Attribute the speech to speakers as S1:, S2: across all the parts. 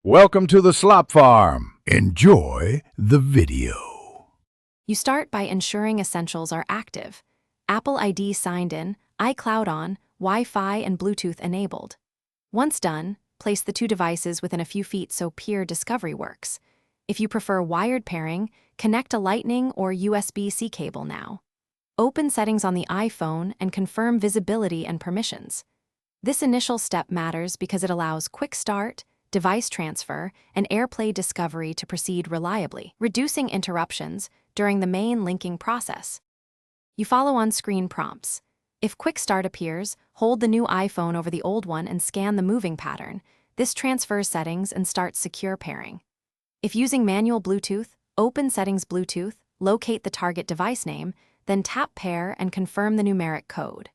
S1: Welcome to the Slop Farm. Enjoy the video.
S2: You start by ensuring essentials are active. Apple ID signed in, iCloud on, Wi-Fi and Bluetooth enabled. Once done, place the two devices within a few feet so peer discovery works. If you prefer wired pairing, connect a Lightning or USB-C cable now. Open settings on the iPhone and confirm visibility and permissions. This initial step matters because it allows quick start, device transfer, and AirPlay discovery to proceed reliably, reducing interruptions during the main linking process. You follow on-screen prompts. If Quick Start appears, hold the new iPhone over the old one and scan the moving pattern. This transfers settings and starts secure pairing. If using manual Bluetooth, open Settings Bluetooth, locate the target device name, then tap Pair and confirm the numeric code.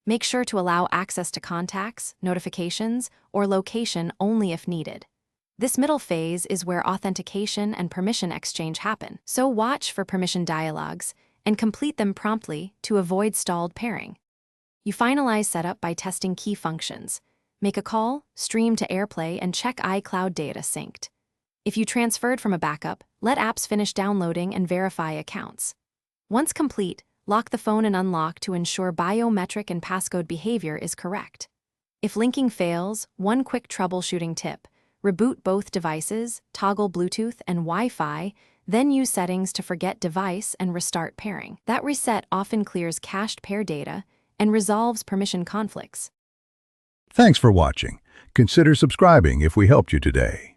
S2: Make sure to allow access to contacts, notifications, or location only if needed. This middle phase is where authentication and permission exchange happen, so watch for permission dialogues and complete them promptly to avoid stalled pairing. You finalize setup by testing key functions. Make a call, stream to AirPlay, and check iCloud data synced. If you transferred from a backup, let apps finish downloading and verify accounts. Once complete, lock the phone and unlock to ensure biometric and passcode behavior is correct. If linking fails, one quick troubleshooting tip: reboot both devices, toggle Bluetooth and Wi-Fi, then use settings to forget device and restart pairing. That reset often clears cached pair data and resolves permission conflicts.
S1: Thanks for watching. Consider subscribing if we helped you today.